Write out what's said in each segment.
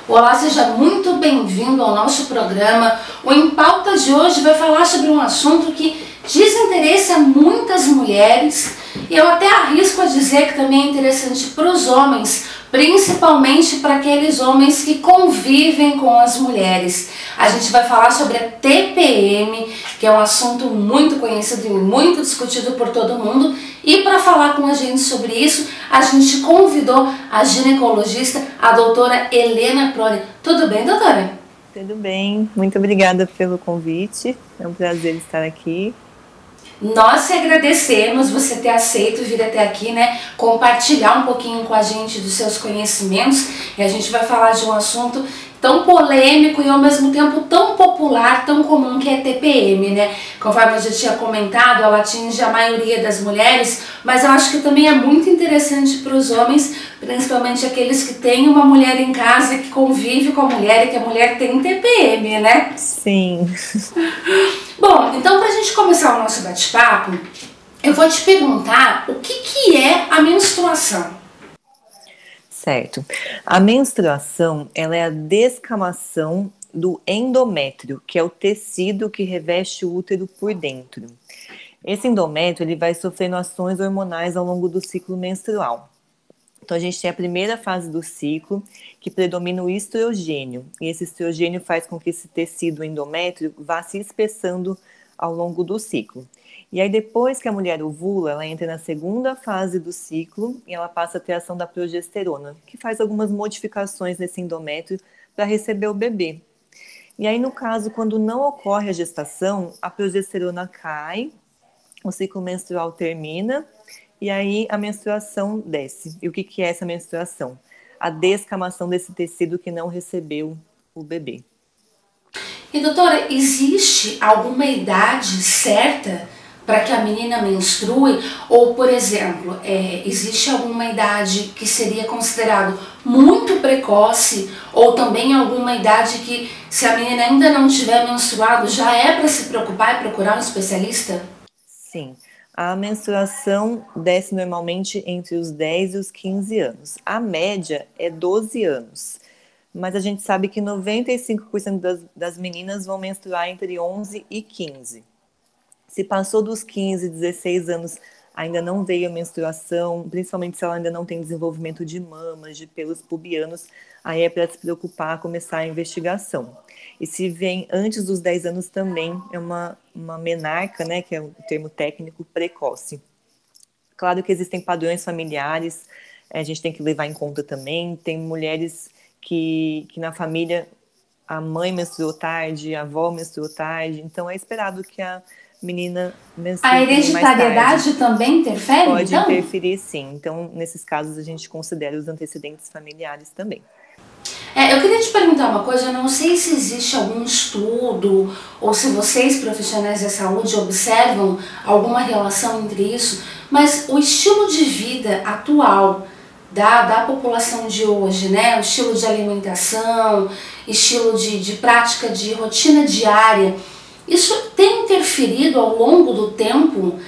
Olá, seja muito bem-vindo ao nosso programa. O Em Pauta de hoje vai falar sobre um assunto que diz interesse a muitas mulheres e eu até arrisco a dizer que também é interessante para os homens, principalmente para aqueles homens que convivem com as mulheres. A gente vai falar sobre a TPM, que é um assunto muito conhecido e muito discutido por todo mundo. E para falar com a gente sobre isso, a gente convidou a ginecologista, a doutora Helena Prodi. Tudo bem, doutora? Tudo bem, muito obrigada pelo convite, é um prazer estar aqui. Nós te agradecemos você ter aceito vir até aqui, né? Compartilhar um pouquinho com a gente dos seus conhecimentos. E a gente vai falar de um assunto tão polêmico e ao mesmo tempo tão popular, tão comum, que é TPM, né? Conforme eu já tinha comentado, ela atinge a maioria das mulheres, mas eu acho que também é muito interessante para os homens, principalmente aqueles que têm uma mulher em casa, que convive com a mulher e que a mulher tem TPM, né? Sim. Bom, então para a gente começar o nosso bate-papo, eu vou te perguntar o que é a menstruação. Certo. A menstruação, ela é a descamação do endométrio, que é o tecido que reveste o útero por dentro. Esse endométrio, ele vai sofrendo ações hormonais ao longo do ciclo menstrual. Então, a gente tem a primeira fase do ciclo, que predomina o estrogênio. E esse estrogênio faz com que esse tecido endométrio vá se espessando ao longo do ciclo. E aí, depois que a mulher ovula, ela entra na segunda fase do ciclo e ela passa a ter a ação da progesterona, que faz algumas modificações nesse endométrio para receber o bebê. E aí, no caso, quando não ocorre a gestação, a progesterona cai, o ciclo menstrual termina e aí a menstruação desce. E o que é essa menstruação? A descamação desse tecido que não recebeu o bebê. E doutora, existe alguma idade certa para que a menina menstrue? Ou, por exemplo, existe alguma idade que seria considerado muito precoce? Ou também alguma idade que, se a menina ainda não tiver menstruado, já é para se preocupar e procurar um especialista? Sim, a menstruação desce normalmente entre os 10 e os 15 anos. A média é 12 anos. Mas a gente sabe que 95% das meninas vão menstruar entre 11 e 15. Se passou dos 15, 16 anos, ainda não veio a menstruação, principalmente se ela ainda não tem desenvolvimento de mamas, de pelos pubianos, aí é para se preocupar, começar a investigação. E se vem antes dos 10 anos também, é uma menarca, né, que é o termo técnico, precoce. Claro que existem padrões familiares, a gente tem que levar em conta também, tem mulheres que na família a mãe menstruou tarde, a avó menstruou tarde, então é esperado que a menina A menstrue também mais tarde. hereditariedade também interfere, Pode então? interferir, sim. Então, nesses casos, a gente considera os antecedentes familiares também. Eu queria te perguntar uma coisa, eu não sei se existe algum estudo ou se vocês, profissionais da saúde, observam alguma relação entre isso, mas o estilo de vida atual da população de hoje, né? O estilo de alimentação, estilo de prática de rotina diária, isso tem interferido ao longo do tempo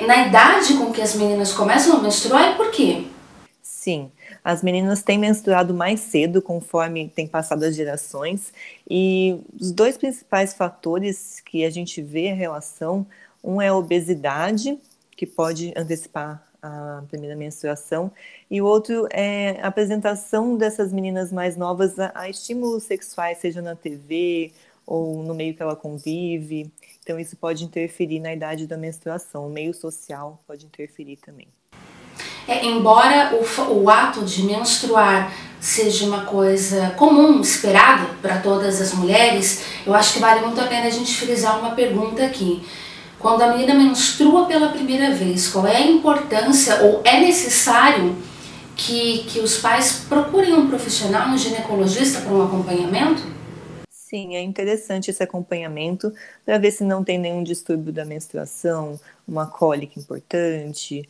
na idade com que as meninas começam a menstruar e por quê? Sim, as meninas têm menstruado mais cedo, conforme tem passado as gerações, e os dois principais fatores que a gente vê a relação, um é a obesidade, que pode antecipar a primeira menstruação, e o outro é a apresentação dessas meninas mais novas a estímulos sexuais, seja na TV ou no meio que ela convive. Então, isso pode interferir na idade da menstruação. O meio social pode interferir também. Embora o ato de menstruar seja uma coisa comum, esperada para todas as mulheres, eu acho que vale muito a pena a gente frisar uma pergunta aqui. Quando a menina menstrua pela primeira vez, qual é a importância ou é necessário que os pais procurem um profissional, um ginecologista para um acompanhamento? Sim, é interessante esse acompanhamento para ver se não tem nenhum distúrbio da menstruação, uma cólica importante,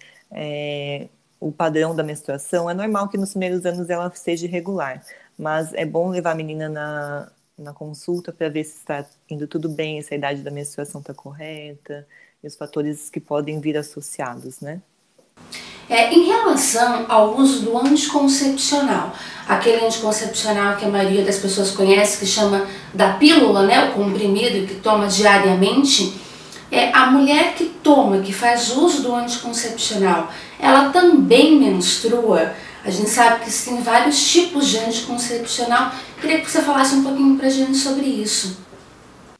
o padrão da menstruação. É normal que nos primeiros anos ela seja irregular, mas é bom levar a menina na consulta para ver se está indo tudo bem, se a idade da menstruação está correta, e os fatores que podem vir associados, né? Em relação ao uso do anticoncepcional, aquele anticoncepcional que a maioria das pessoas conhece, que chama da pílula, né, o comprimido que toma diariamente, a mulher que toma, que faz uso do anticoncepcional, ela também menstrua? A gente sabe que existem vários tipos de anticoncepcional. Queria que você falasse um pouquinho pra gente sobre isso.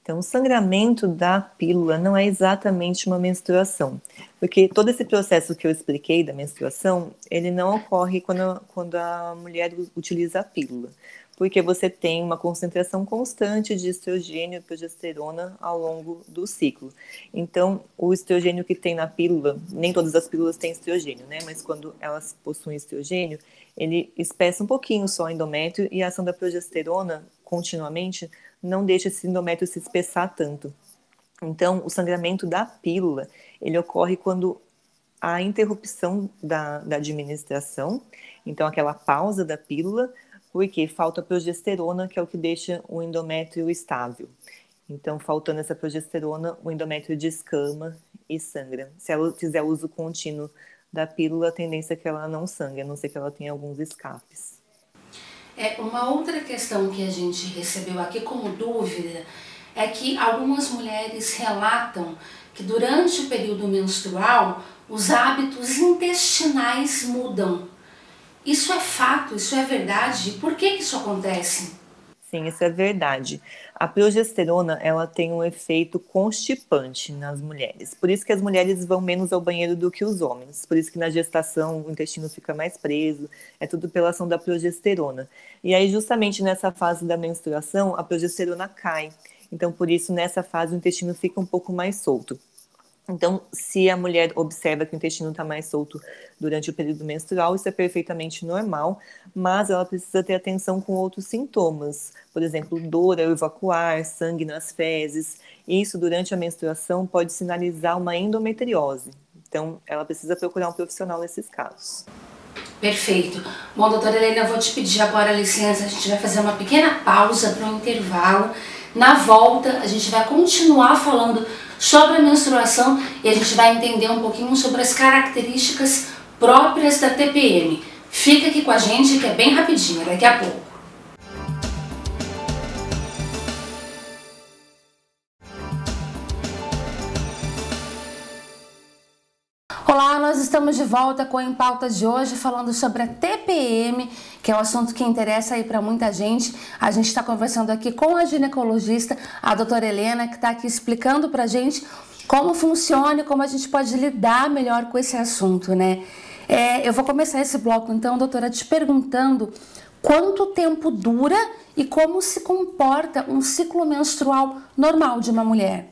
Então, o sangramento da pílula não é exatamente uma menstruação, porque todo esse processo que eu expliquei da menstruação, ele não ocorre quando a mulher utiliza a pílula, porque você tem uma concentração constante de estrogênio e progesterona ao longo do ciclo. Então, o estrogênio que tem na pílula, nem todas as pílulas têm estrogênio, né? Mas quando elas possuem estrogênio, ele espessa um pouquinho só o endométrio e a ação da progesterona continuamente não deixa esse endométrio se espessar tanto. Então, o sangramento da pílula, ele ocorre quando há interrupção da administração, então aquela pausa da pílula, porque falta progesterona, que é o que deixa o endométrio estável. Então, faltando essa progesterona, o endométrio descama e sangra. Se ela fizer uso contínuo da pílula, a tendência é que ela não sangue, a não ser que ela tenha alguns escapes. Uma outra questão que a gente recebeu aqui como dúvida é que algumas mulheres relatam que durante o período menstrual os hábitos intestinais mudam. Isso é fato, isso é verdade? Por que isso acontece? Sim, isso é verdade. A progesterona, ela tem um efeito constipante nas mulheres. Por isso que as mulheres vão menos ao banheiro do que os homens. Por isso que na gestação o intestino fica mais preso. É tudo pela ação da progesterona. E aí, justamente nessa fase da menstruação, a progesterona cai. Então, por isso, nessa fase, o intestino fica um pouco mais solto. Então, se a mulher observa que o intestino está mais solto durante o período menstrual, isso é perfeitamente normal, mas ela precisa ter atenção com outros sintomas, por exemplo, dor ao evacuar, sangue nas fezes. Isso, durante a menstruação, pode sinalizar uma endometriose. Então, ela precisa procurar um profissional nesses casos. Perfeito. Bom, doutora Helena, eu vou te pedir agora licença, a gente vai fazer uma pequena pausa para um intervalo. Na volta, a gente vai continuar falando sobre a menstruação e a gente vai entender um pouquinho sobre as características próprias da TPM. Fica aqui com a gente que é bem rapidinho, daqui a pouco. Olá, nós estamos de volta com Em Pauta de hoje falando sobre a TPM, que é um assunto que interessa aí para muita gente. A gente está conversando aqui com a ginecologista, a doutora Helena, que está aqui explicando para a gente como funciona e como a gente pode lidar melhor com esse assunto, né? Eu vou começar esse bloco então, doutora, te perguntando quanto tempo dura e como se comporta um ciclo menstrual normal de uma mulher.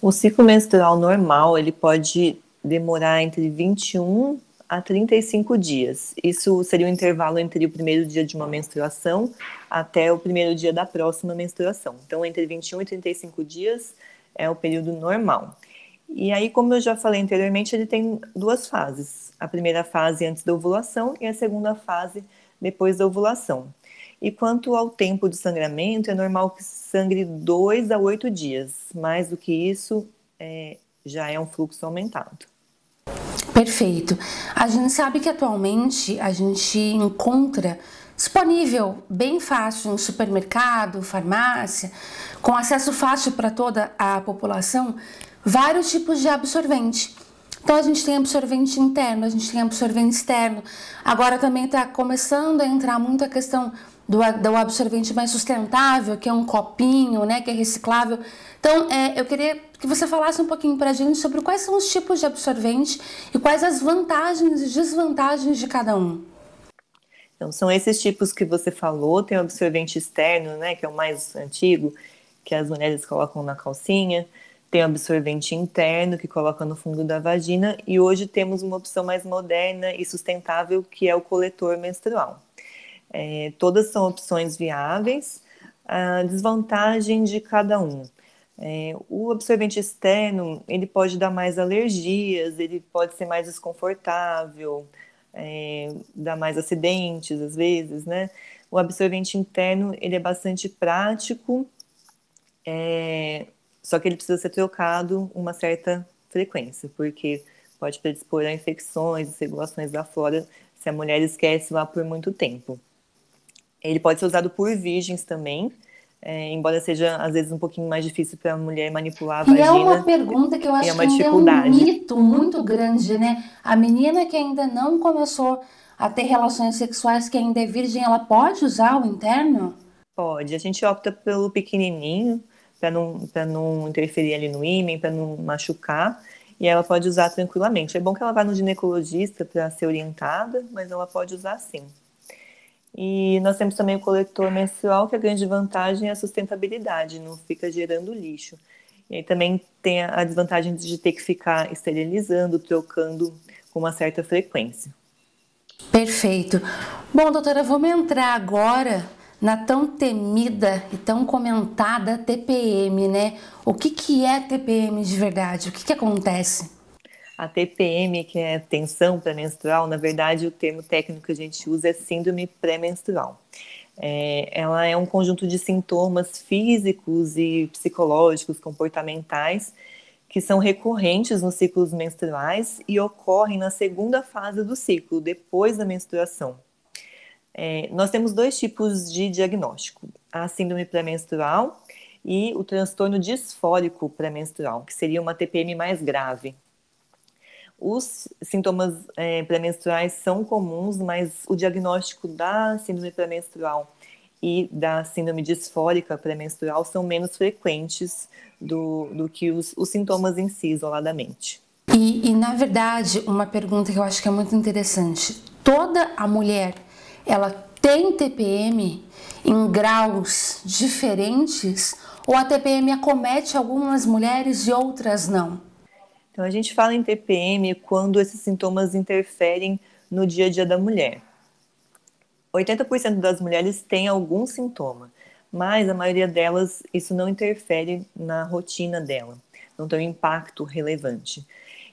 O ciclo menstrual normal, ele pode demorar entre 21 a 35 dias. Isso seria o intervalo entre o primeiro dia de uma menstruação até o primeiro dia da próxima menstruação. Então, entre 21 e 35 dias é o período normal. E aí, como eu já falei anteriormente, ele tem duas fases. A primeira fase antes da ovulação e a segunda fase depois da ovulação. E quanto ao tempo de sangramento, é normal que sangre 2 a 8 dias. Mais do que isso, já é um fluxo aumentado. Perfeito. A gente sabe que atualmente a gente encontra disponível bem fácil em supermercado, farmácia, com acesso fácil para toda a população, vários tipos de absorvente. Então a gente tem absorvente interno, a gente tem absorvente externo. Agora também está começando a entrar muito a questão do absorvente mais sustentável, que é um copinho, né, que é reciclável. Então, eu queria que você falasse um pouquinho para a gente sobre quais são os tipos de absorvente e quais as vantagens e desvantagens de cada um. Então, são esses tipos que você falou. Tem o absorvente externo, né, que é o mais antigo, que as mulheres colocam na calcinha. Tem o absorvente interno, que coloca no fundo da vagina. E hoje temos uma opção mais moderna e sustentável, que é o coletor menstrual. Todas são opções viáveis, a desvantagem de cada um. O absorvente externo, ele pode dar mais alergias, ele pode ser mais desconfortável, dar mais acidentes às vezes, né? O absorvente interno, ele é bastante prático, só que ele precisa ser trocado uma certa frequência, porque pode predispor a infecções, desregulações da flora, se a mulher esquece lá por muito tempo. Ele pode ser usado por virgens também, embora seja às vezes um pouquinho mais difícil para a mulher manipular a E é uma vagina, pergunta que eu é acho que uma ainda é um dificuldade. mito muito grande, né? A menina que ainda não começou a ter relações sexuais, que ainda é virgem, ela pode usar o interno? Pode, a gente opta pelo pequenininho, para não interferir ali no ímã, para não machucar, e ela pode usar tranquilamente. É bom que ela vá no ginecologista para ser orientada, mas ela pode usar sim. E nós temos também o coletor menstrual, que a grande vantagem é a sustentabilidade, não fica gerando lixo. E aí também tem a desvantagem de ter que ficar esterilizando, trocando com uma certa frequência. Perfeito. Bom, doutora, vamos entrar agora na tão temida e tão comentada TPM, né? O que é TPM de verdade? O que acontece? A TPM, que é tensão pré-menstrual, na verdade o termo técnico que a gente usa é síndrome pré-menstrual. Ela é um conjunto de sintomas físicos e psicológicos, comportamentais, que são recorrentes nos ciclos menstruais e ocorrem na segunda fase do ciclo, depois da menstruação. Nós temos dois tipos de diagnóstico: a síndrome pré-menstrual e o transtorno disfórico pré-menstrual, que seria uma TPM mais grave. Os sintomas pré-menstruais são comuns, mas o diagnóstico da síndrome pré-menstrual e da síndrome disfórica pré-menstrual são menos frequentes do que os sintomas em si, isoladamente. Na verdade, uma pergunta que eu acho que é muito interessante. Toda a mulher, ela tem TPM em graus diferentes ou a TPM acomete algumas mulheres e outras não? Então, a gente fala em TPM quando esses sintomas interferem no dia a dia da mulher. 80% das mulheres têm algum sintoma, mas a maioria delas, isso não interfere na rotina dela, não tem um impacto relevante.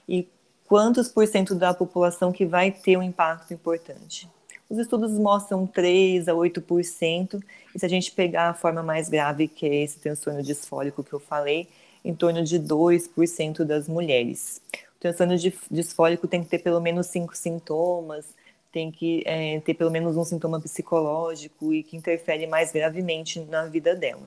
E quantos por cento da população que vai ter um impacto importante? Os estudos mostram 3 a 8%, e se a gente pegar a forma mais grave, que é esse transtorno disfórico que eu falei, em torno de 2% das mulheres. O transtorno disfórico tem que ter pelo menos 5 sintomas, tem que ter pelo menos um sintoma psicológico e que interfere mais gravemente na vida dela.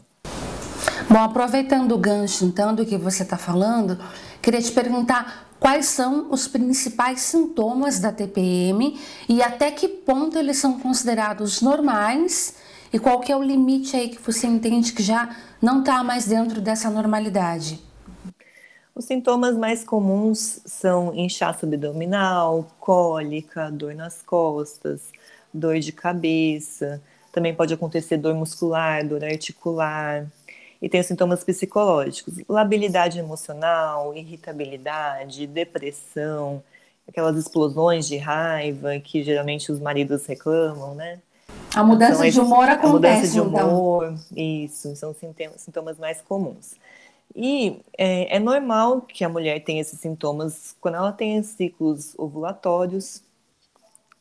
Bom, aproveitando o gancho então do que você está falando, queria te perguntar quais são os principais sintomas da TPM e até que ponto eles são considerados normais e qual que é o limite aí que você entende que já não está mais dentro dessa normalidade. Os sintomas mais comuns são inchaço abdominal, cólica, dor nas costas, dor de cabeça, também pode acontecer dor muscular, dor articular. E tem os sintomas psicológicos: labilidade emocional, irritabilidade, depressão, aquelas explosões de raiva que geralmente os maridos reclamam, né? A mudança de humor acontece, a mudança de então. humor, isso, são sintomas mais comuns. E é normal que a mulher tenha esses sintomas quando ela tem ciclos ovulatórios,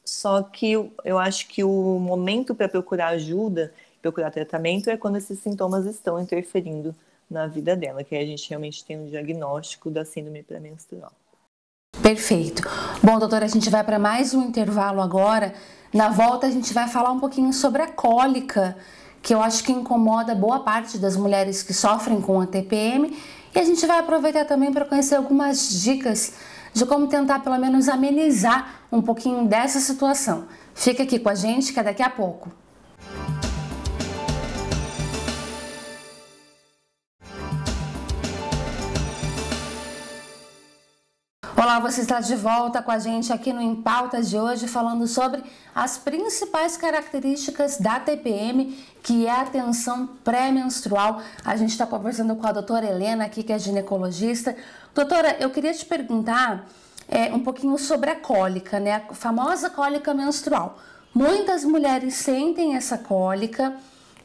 só que eu acho que o momento para procurar ajuda, procurar tratamento, é quando esses sintomas estão interferindo na vida dela, que aí a gente realmente tem um diagnóstico da síndrome pré-menstrual. Perfeito. Bom, doutora, a gente vai para mais um intervalo agora. Na volta a gente vai falar um pouquinho sobre a cólica, que eu acho que incomoda boa parte das mulheres que sofrem com a TPM. E a gente vai aproveitar também para conhecer algumas dicas de como tentar pelo menos amenizar um pouquinho dessa situação. Fica aqui com a gente que é daqui a pouco. Olá, você está de volta com a gente aqui no Em Pauta de hoje, falando sobre as principais características da TPM, que é a tensão pré-menstrual. A gente está conversando com a doutora Helena aqui, que é ginecologista. Doutora, eu queria te perguntar um pouquinho sobre a cólica, né? A famosa cólica menstrual. Muitas mulheres sentem essa cólica.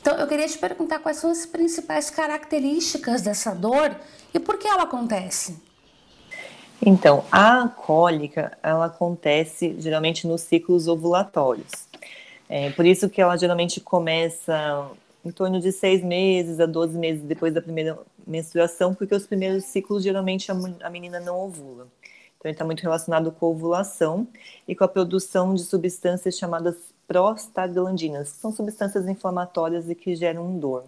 Então, eu queria te perguntar quais são as principais características dessa dor e por que ela acontece? Então, a cólica, ela acontece geralmente nos ciclos ovulatórios. Por isso que ela geralmente começa em torno de 6 meses a 12 meses depois da primeira menstruação, porque os primeiros ciclos, geralmente, a menina não ovula. Então, ele está muito relacionado com a ovulação e com a produção de substâncias chamadas prostaglandinas, que são substâncias inflamatórias e que geram dor.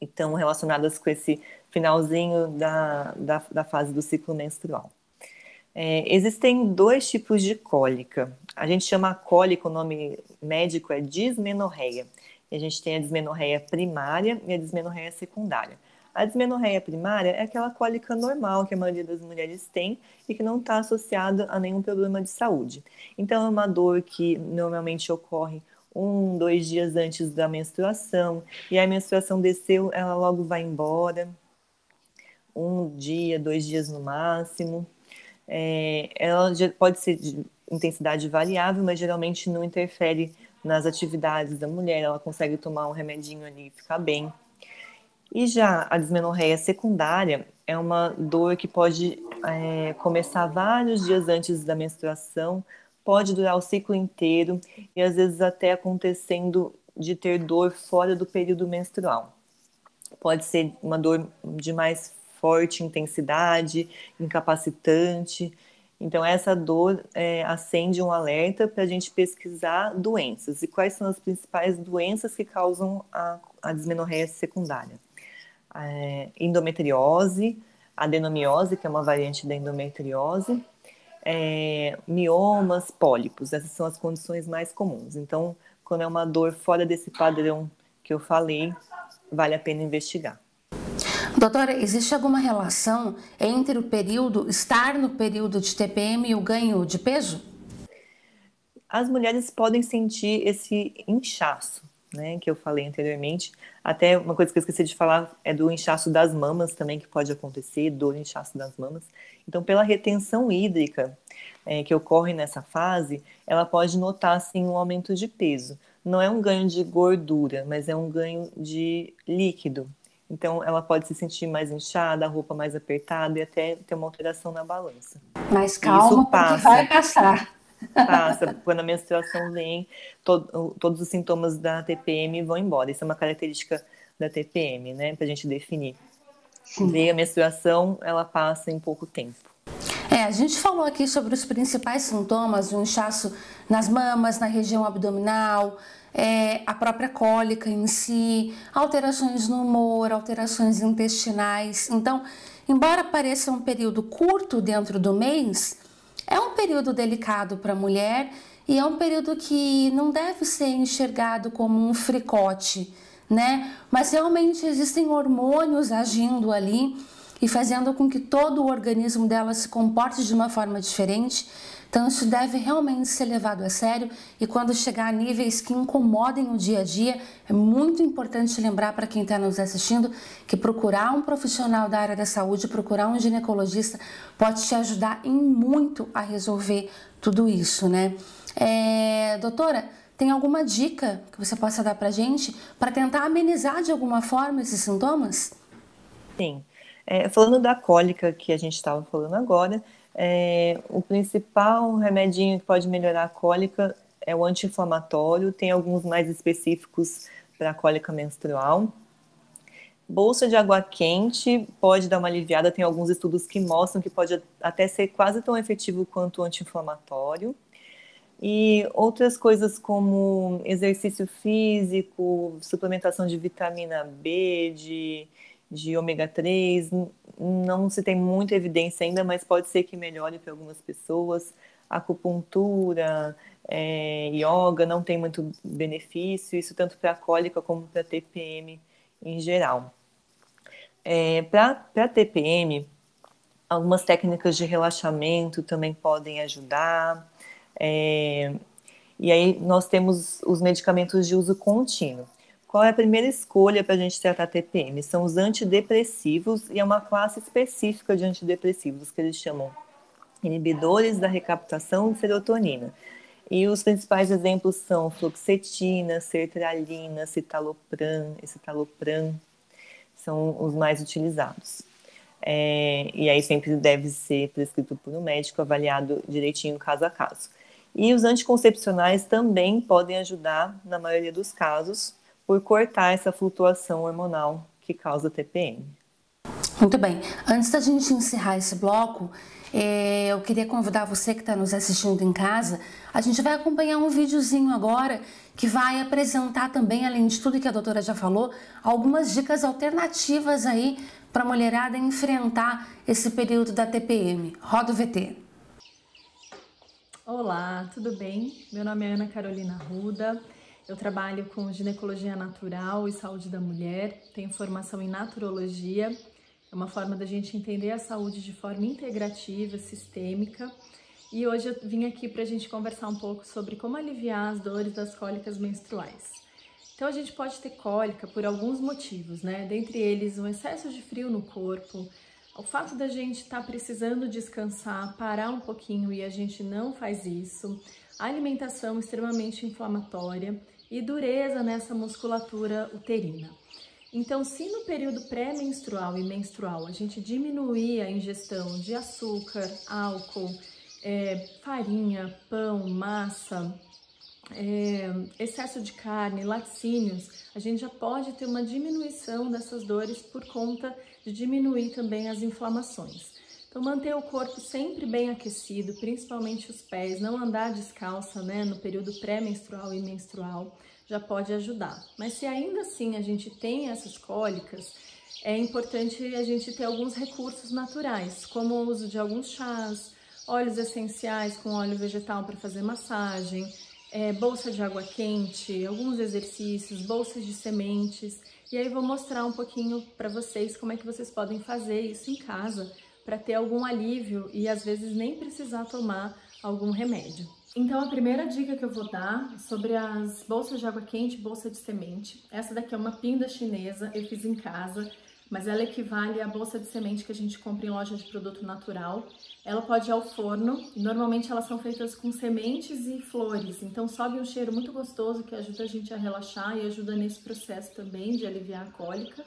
Então, relacionadas com esse finalzinho da fase do ciclo menstrual. Existem dois tipos de cólica. A gente chama a cólica, o nome médico é dismenorreia. E a gente tem a dismenorreia primária e a dismenorreia secundária. A dismenorreia primária é aquela cólica normal que a maioria das mulheres tem e que não está associada a nenhum problema de saúde. Então, é uma dor que normalmente ocorre 1, 2 dias antes da menstruação, e a menstruação desceu, ela logo vai embora, 1 dia, 2 dias no máximo. Ela pode ser de intensidade variável, mas geralmente não interfere nas atividades da mulher, ela consegue tomar um remedinho ali e ficar bem. E já a dismenorreia secundária é uma dor que pode começar vários dias antes da menstruação, pode durar o ciclo inteiro e às vezes até acontecendo de ter dor fora do período menstrual. Pode ser uma dor de mais forte intensidade, incapacitante. Então, essa dor acende um alerta para a gente pesquisar doenças. E quais são as principais doenças que causam a dismenorreia secundária? Endometriose, adenomiose, que é uma variante da endometriose, miomas, pólipos. Essas são as condições mais comuns. Então, quando é uma dor fora desse padrão que eu falei, vale a pena investigar. Doutora, existe alguma relação entre estar no período de TPM e o ganho de peso? As mulheres podem sentir esse inchaço, né, que eu falei anteriormente. Até uma coisa que eu esqueci de falar é do inchaço das mamas também, que pode acontecer, dor e inchaço das mamas. Então, pela retenção hídrica que ocorre nessa fase, ela pode notar, sim, um aumento de peso. Não é um ganho de gordura, mas é um ganho de líquido. Então, ela pode se sentir mais inchada, a roupa mais apertada e até ter uma alteração na balança. Mas calma, porque vai passar. Passa, quando a menstruação vem, todos os sintomas da TPM vão embora. Isso é uma característica da TPM, né, pra gente definir. Veio a menstruação, ela passa em pouco tempo. A gente falou aqui sobre os principais sintomas, o inchaço nas mamas, na região abdominal, a própria cólica em si, alterações no humor, alterações intestinais. Então, embora pareça um período curto dentro do mês, é um período delicado para a mulher e é um período que não deve ser enxergado como um fricote, né? Mas realmente existem hormônios agindo ali e fazendo com que todo o organismo dela se comporte de uma forma diferente. Então isso deve realmente ser levado a sério e quando chegar a níveis que incomodem o dia a dia, é muito importante lembrar para quem está nos assistindo que procurar um profissional da área da saúde, procurar um ginecologista pode te ajudar em muito a resolver tudo isso, né? Doutora, tem alguma dica que você possa dar para a gente para tentar amenizar de alguma forma esses sintomas? Sim. Falando da cólica que a gente estava falando agora, o principal remedinho que pode melhorar a cólica é o anti-inflamatório, tem alguns mais específicos para a cólica menstrual. Bolsa de água quente pode dar uma aliviada, tem alguns estudos que mostram que pode até ser quase tão efetivo quanto o anti-inflamatório. E outras coisas como exercício físico, suplementação de vitamina B, de ômega 3, não se tem muita evidência ainda, mas pode ser que melhore para algumas pessoas. Acupuntura, yoga não tem muito benefício, isso tanto para a cólica como para a TPM em geral. Para a TPM, algumas técnicas de relaxamento também podem ajudar. E aí nós temos os medicamentos de uso contínuo. Qual é a primeira escolha para a gente tratar TPM? São os antidepressivos, e é uma classe específica de antidepressivos, que eles chamam inibidores da recaptação de serotonina. E os principais exemplos são fluoxetina, sertralina, escitalopram, são os mais utilizados. E aí sempre deve ser prescrito por um médico, avaliado direitinho caso a caso. E os anticoncepcionais também podem ajudar, na maioria dos casos, por cortar essa flutuação hormonal que causa TPM. Muito bem, antes da gente encerrar esse bloco, eu queria convidar você que está nos assistindo em casa, a gente vai acompanhar um videozinho agora que vai apresentar também, além de tudo que a doutora já falou, algumas dicas alternativas aí para a mulherada enfrentar esse período da TPM. Roda o VT. Olá, tudo bem? Meu nome é Ana Carolina Arruda, eu trabalho com ginecologia natural e saúde da mulher, tenho formação em naturologia. É uma forma da gente entender a saúde de forma integrativa, sistêmica. E hoje eu vim aqui para a gente conversar um pouco sobre como aliviar as dores das cólicas menstruais. Então a gente pode ter cólica por alguns motivos, né? Dentre eles, um excesso de frio no corpo, o fato da gente estar precisando descansar, parar um pouquinho e a gente não faz isso, alimentação extremamente inflamatória e dureza nessa musculatura uterina. Então, se no período pré-menstrual e menstrual a gente diminuir a ingestão de açúcar, álcool, farinha, pão, massa, excesso de carne, laticínios, a gente já pode ter uma diminuição dessas dores por conta de diminuir também as inflamações. Então, manter o corpo sempre bem aquecido, principalmente os pés, não andar descalça, né, no período pré-menstrual e menstrual, já pode ajudar. Mas se ainda assim a gente tem essas cólicas, é importante a gente ter alguns recursos naturais, como o uso de alguns chás, óleos essenciais com óleo vegetal para fazer massagem, bolsa de água quente, alguns exercícios, bolsas de sementes. E aí vou mostrar um pouquinho para vocês como é que vocês podem fazer isso em casa, para ter algum alívio e às vezes nem precisar tomar algum remédio. Então a primeira dica que eu vou dar é sobre as bolsas de água quente, bolsa de semente. Essa daqui é uma pinda chinesa, eu fiz em casa, mas ela equivale à bolsa de semente que a gente compra em loja de produto natural. Ela pode ir ao forno, e normalmente elas são feitas com sementes e flores, então sobe um cheiro muito gostoso que ajuda a gente a relaxar e ajuda nesse processo também de aliviar a cólica.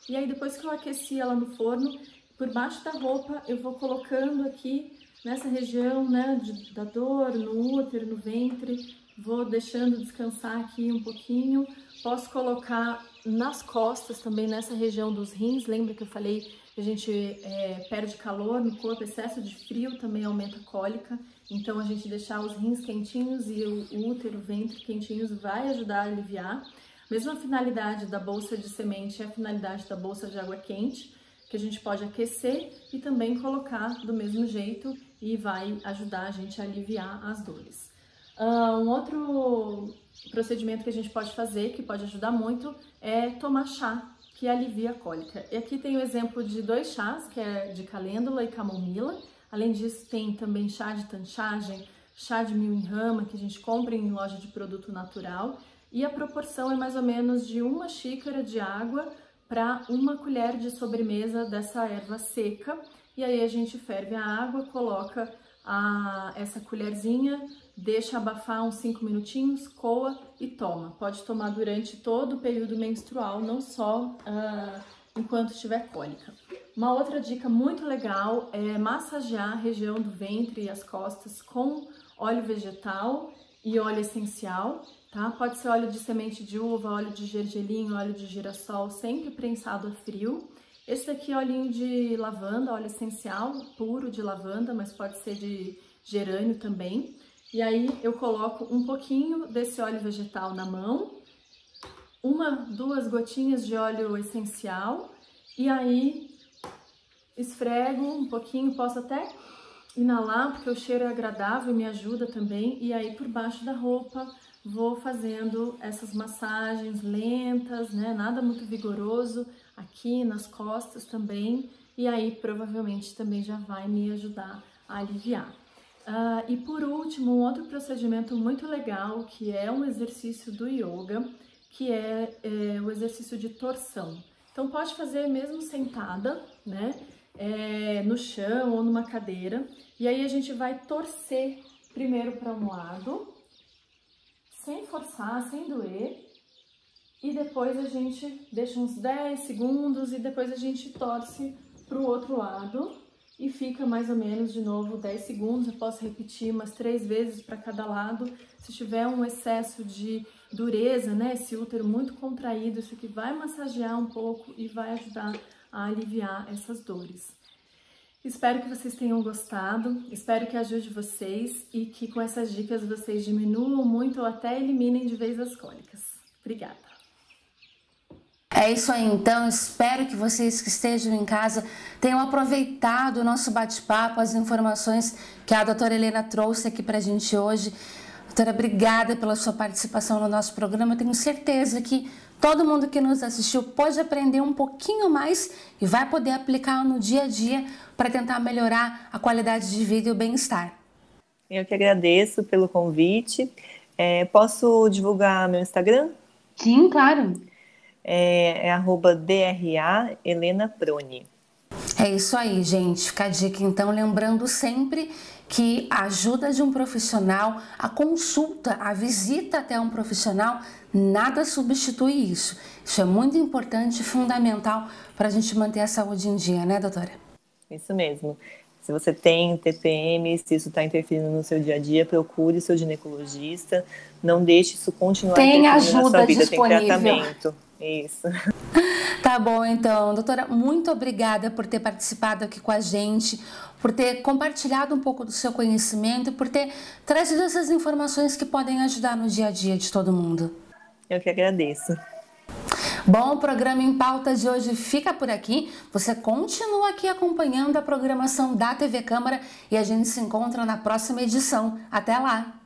E aí depois que eu aqueci ela no forno, por baixo da roupa eu vou colocando aqui nessa região, né, da dor, no útero, no ventre, vou deixando descansar aqui um pouquinho. Posso colocar nas costas também, nessa região dos rins. Lembra que eu falei que a gente perde calor no corpo, excesso de frio também aumenta a cólica. Então a gente deixar os rins quentinhos e o útero, o ventre quentinhos vai ajudar a aliviar. Mesma finalidade da bolsa de semente é a finalidade da bolsa de água quente, que a gente pode aquecer e também colocar do mesmo jeito e vai ajudar a gente a aliviar as dores. Um outro procedimento que a gente pode fazer, que pode ajudar muito, é tomar chá, que alivia a cólica. E aqui tem o exemplo de 2 chás, que é de calêndula e camomila. Além disso, tem também chá de tanchagem, chá de mil em rama, que a gente compra em loja de produto natural. E a proporção é mais ou menos de 1 xícara de água para 1 colher de sobremesa dessa erva seca. E aí a gente ferve a água, coloca essa colherzinha, deixa abafar uns 5 minutinhos, coa e toma. Pode tomar durante todo o período menstrual, não só enquanto estiver cólica. Uma outra dica muito legal é massagear a região do ventre e as costas com óleo vegetal e óleo essencial, tá? Pode ser óleo de semente de uva, óleo de gergelim, óleo de girassol, sempre prensado a frio. Esse daqui é olhinho de lavanda, óleo essencial puro de lavanda, mas pode ser de gerânio também. E aí eu coloco um pouquinho desse óleo vegetal na mão, 1, 2 gotinhas de óleo essencial, e aí esfrego um pouquinho, posso até inalar, porque o cheiro é agradável, me ajuda também. E aí por baixo da roupa vou fazendo essas massagens lentas, né? Nada muito vigoroso, aqui nas costas também. E aí provavelmente também já vai me ajudar a aliviar. E por último, um outro procedimento muito legal, que é um exercício do yoga, que é o exercício de torção. Então pode fazer mesmo sentada, né? No chão ou numa cadeira. E aí a gente vai torcer primeiro para um lado, sem forçar, sem doer. E depois a gente deixa uns 10 segundos e depois a gente torce para o outro lado. E fica mais ou menos de novo 10 segundos, eu posso repetir umas 3 vezes para cada lado. Se tiver um excesso de dureza, né, esse útero muito contraído, isso aqui vai massagear um pouco e vai ajudar a aliviar essas dores. Espero que vocês tenham gostado, espero que ajude vocês e que com essas dicas vocês diminuam muito ou até eliminem de vez as cólicas. Obrigada! É isso aí, então, espero que vocês que estejam em casa tenham aproveitado o nosso bate-papo, as informações que a doutora Helena trouxe aqui pra gente hoje. Doutora, obrigada pela sua participação no nosso programa. Eu tenho certeza que todo mundo que nos assistiu pode aprender um pouquinho mais e vai poder aplicar no dia a dia para tentar melhorar a qualidade de vida e o bem-estar. Eu que agradeço pelo convite. Posso divulgar meu Instagram? Sim, claro. É @DRA Helena Proni. É isso aí, gente. Fica a dica, então, lembrando sempre que a ajuda de um profissional, a consulta, a visita até um profissional, nada substitui isso. Isso é muito importante e fundamental para a gente manter a saúde em dia, né, doutora? Isso mesmo. Se você tem TPM, se isso está interferindo no seu dia a dia, procure seu ginecologista. Não deixe isso continuar tem interferindo na sua vida. Disponível. Tem tratamento. Isso. Tá bom, então. Doutora, muito obrigada por ter participado aqui com a gente, por ter compartilhado um pouco do seu conhecimento, por ter trazido essas informações que podem ajudar no dia a dia de todo mundo. Eu que agradeço. Bom, o programa Em Pauta de hoje fica por aqui. Você continua aqui acompanhando a programação da TV Câmara e a gente se encontra na próxima edição. Até lá!